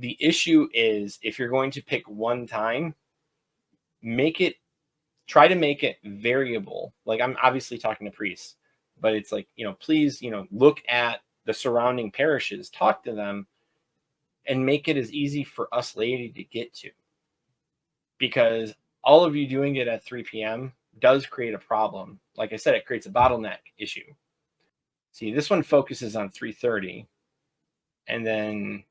The issue is, if you're going to pick one time, try to make it variable. Like, I'm obviously talking to priests, but it's like, please, look at the surrounding parishes, talk to them, and make it as easy for us laity to get to. Because all of you doing it at 3 p.m. does create a problem. Like I said, it creates a bottleneck issue. See, this one focuses on 3:30, and then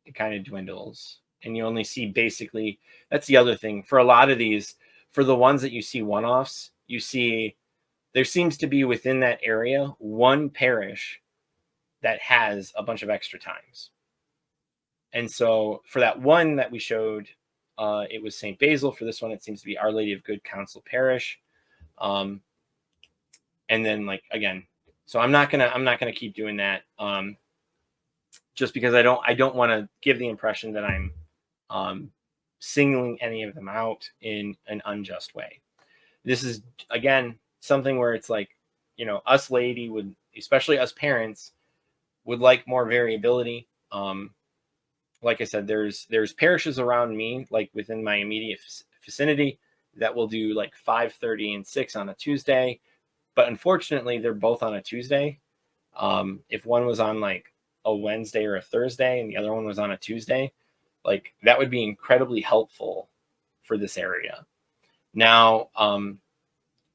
it kind of dwindles. And you only see, basically, that's the other thing. For a lot of these, for the ones that you see one-offs, you see there seems to be within that area one parish that has a bunch of extra times. And so for that one that we showed, it was St. Basil. For this one, it seems to be Our Lady of Good Counsel Parish. And then, like, again, so I'm not gonna keep doing that, just because I don't want to give the impression that I'm singling any of them out in an unjust way. This is, again, something where it's like, us laity would, especially us parents, would like more variability. Like I said, there's parishes around me, like within my immediate vicinity, that will do like 5:30 and 6 on a Tuesday, but unfortunately they're both on a Tuesday. If one was on like a Wednesday or a Thursday and the other one was on a Tuesday, like, that would be incredibly helpful for this area. Now,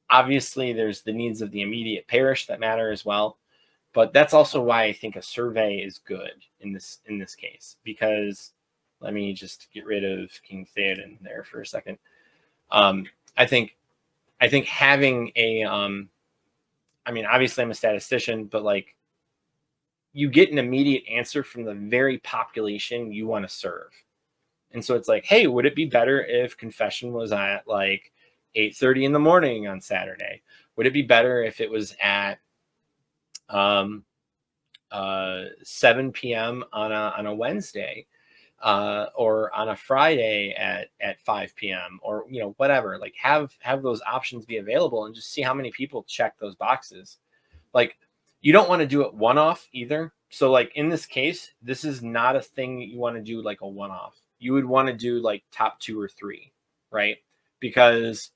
obviously there's the needs of the immediate parish that matter as well, but that's also why I think a survey is good in this case, because let me just get rid of King Theoden there for a second. I think having a, I mean, obviously I'm a statistician, but like, you get an immediate answer from the very population you want to serve. And so it's like, hey, would it be better if confession was at like 8:30 in the morning on Saturday? Would it be better if it was at 7 p.m. on a Wednesday, or on a Friday at 5 p.m. or whatever? Like, have those options be available and just see how many people check those boxes. Like, you don't want to do it one-off either. So like in this case, this is not a thing that you want to do like a one-off. You would want to do like top 2 or 3, right? Because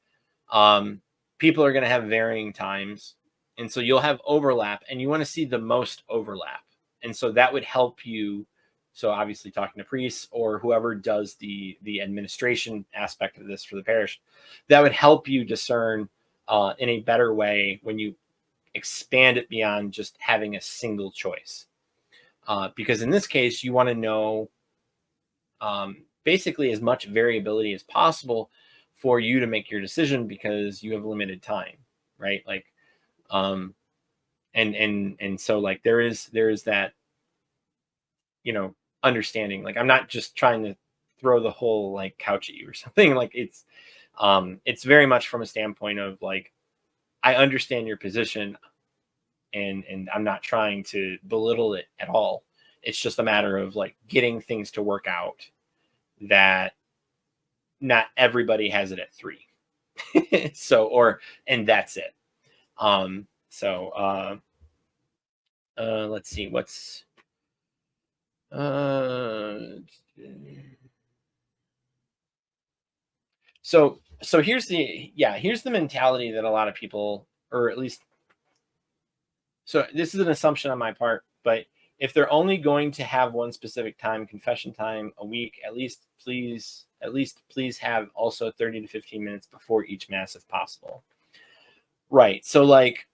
people are going to have varying times, and so you'll have overlap, and you want to see the most overlap. And so that would help you. So obviously talking to priests or whoever does the administration aspect of this for the parish, that would help you discern in a better way when you expand it beyond just having a single choice. Because in this case, you want to know basically as much variability as possible for you to make your decision, because you have limited time, right? Like, and so like there is that, understanding. Like, I'm not just trying to throw the whole like couch at you or something. Like, it's very much from a standpoint of like, I understand your position, and I'm not trying to belittle it at all. It's just a matter of like getting things to work out, that not everybody has it at 3. So, and that's it. Let's see what's so here's the mentality that a lot of people, or at least, so this is an assumption on my part, but if they're only going to have one specific time, confession time, a week, at least please have also 30 to 15 minutes before each mass if possible. Right. So like,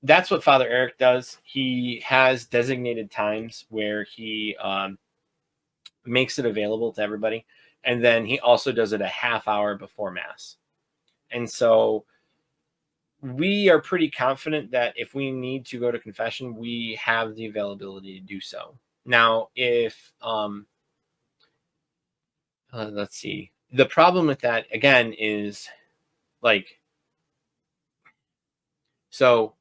that's what Father Eric does. He has designated times where he makes it available to everybody. And then he also does it a half hour before mass. And so we are pretty confident that if we need to go to confession, we have the availability to do so. Now, if let's see, the problem with that again is like, so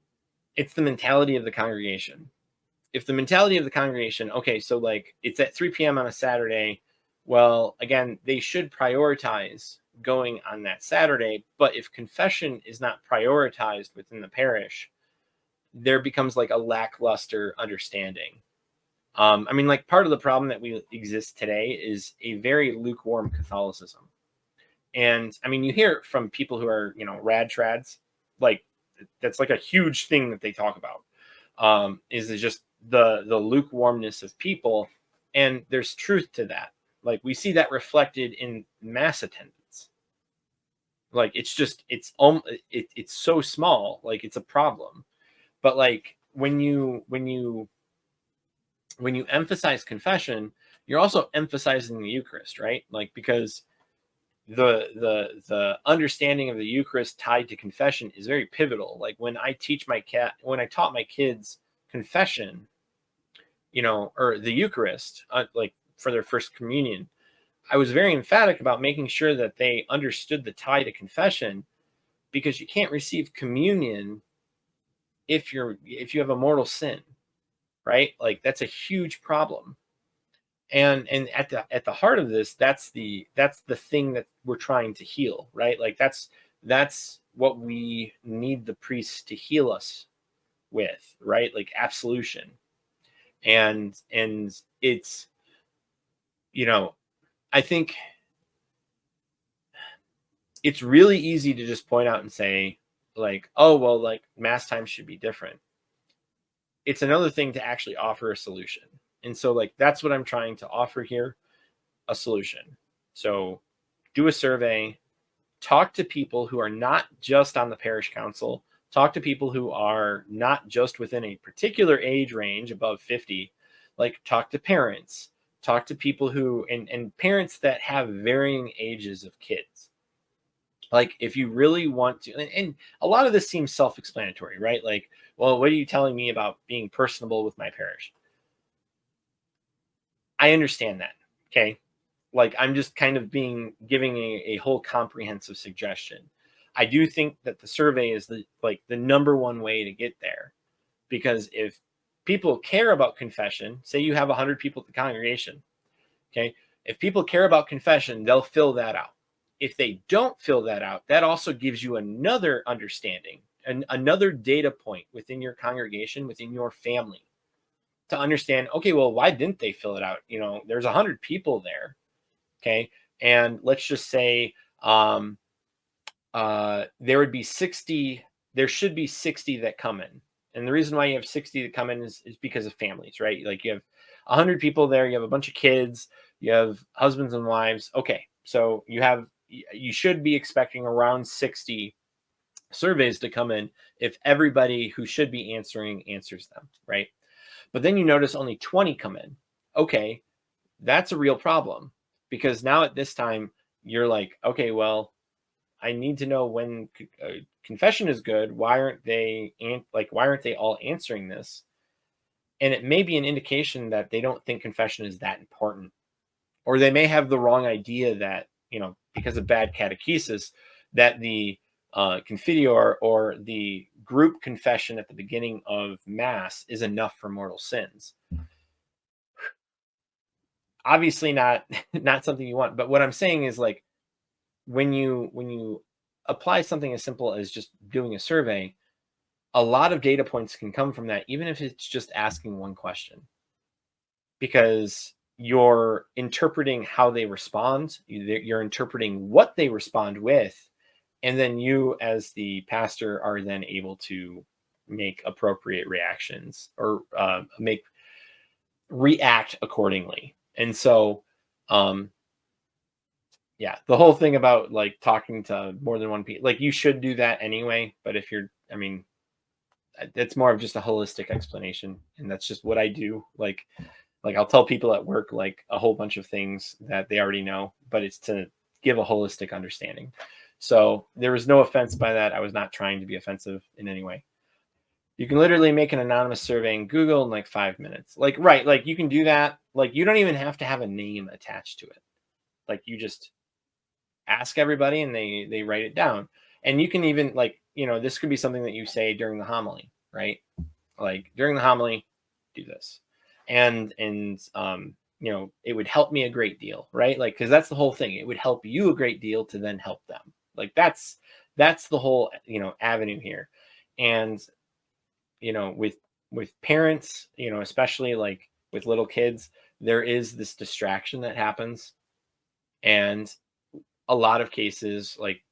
it's the mentality of the congregation. If the mentality of the congregation, okay, so like it's at 3 p.m. on a Saturday, well, again, they should prioritize going on that Saturday. But if confession is not prioritized within the parish, there becomes like a lackluster understanding. I mean, like, part of the problem that we exist today is a very lukewarm Catholicism. And I mean, you hear it from people who are, rad trads. Like, that's like a huge thing that they talk about. Is just the lukewarmness of people, and there's truth to that. Like, we see that reflected in mass attendance. Like, it's so small, like it's a problem. But like, when you emphasize confession, you're also emphasizing the Eucharist, right? Like, because the understanding of the Eucharist tied to confession is very pivotal. Like, when I taught my kids confession, or the Eucharist, like for their first communion, I was very emphatic about making sure that they understood the tie to confession, because you can't receive communion if you have a mortal sin, right? Like, that's a huge problem. And at the heart of this, that's the thing that we're trying to heal, right? Like, that's what we need the priests to heal us with, right? Like, absolution. And it's, you know I think it's really easy to just point out and say, like, oh, well, like, mass time should be different. It's another thing to actually offer a solution. And so, like, that's what I'm trying to offer here, a solution. So do a survey, talk to people who are not just on the parish council, talk to people who are not just within a particular age range above 50, like, talk to parents, talk to people who, and parents that have varying ages of kids. Like, if you really want to, and a lot of this seems self-explanatory, right? Like, well, what are you telling me about being personable with my parish? I understand that. Okay. Like, I'm just kind of giving a whole comprehensive suggestion. I do think that the survey is the number one way to get there, because if people care about confession, say you have 100 people at the congregation, okay, if people care about confession, they'll fill that out. If they don't fill that out, that also gives you another understanding and another data point within your congregation, within your family, to understand, okay, well, why didn't they fill it out? There's 100 people there. Okay. And let's just say, there should be 60 that come in. And the reason why you have 60 that come in is because of families, right? Like, you have 100 people there, you have a bunch of kids, you have husbands and wives. Okay. So you should be expecting around 60 surveys to come in if everybody who should be answering answers them, right? But then you notice only 20 come in. Okay, that's a real problem, because now at this time you're like, okay, well, I need to know when confession is good. Why aren't they all answering this? And it may be an indication that they don't think confession is that important, or they may have the wrong idea that, because of bad catechesis, that the Confiteor, or the group confession at the beginning of Mass, is enough for mortal sins. Obviously not not something you want. But what I'm saying is, like, when you apply something as simple as just doing a survey, a lot of data points can come from that, even if it's just asking one question, because you're interpreting how they respond, you're interpreting what they respond with, and then you, as the pastor, are then able to make appropriate reactions, or react accordingly. And so, um, yeah, the whole thing about, like, talking to more than one people, like, you should do that anyway. But if you're, I mean, it's more of just a holistic explanation, and that's just what I do. Like, I'll tell people at work, like, a whole bunch of things that they already know, but it's to give a holistic understanding. So there was no offense by that. I was not trying to be offensive in any way. You can literally make an anonymous survey in Google in like 5 minutes. Like, right, like, you can do that. Like, you don't even have to have a name attached to it. Like, you just ask everybody, and they write it down. And you can even, like, this could be something that you say during the homily, right? Like, during the homily, do this. And it would help me a great deal, right? Like, because that's the whole thing. It would help you a great deal to then help them. Like, that's the whole, avenue here. And with parents, especially, like, with little kids, there is this distraction that happens. And a lot of cases, like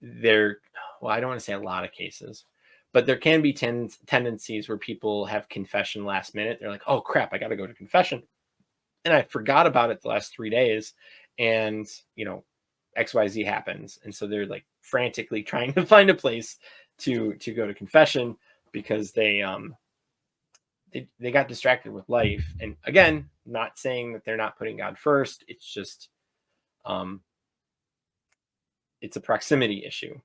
there, well, I don't want to say a lot of cases, but there can be tendencies where people have confession last minute. They're like, oh crap, I got to go to confession. And I forgot about it the last 3 days. And, XYZ happens. And so they're like frantically trying to find a place to go to confession because they got distracted with life. And again, not saying that they're not putting God first. It's just um it's a proximity issue.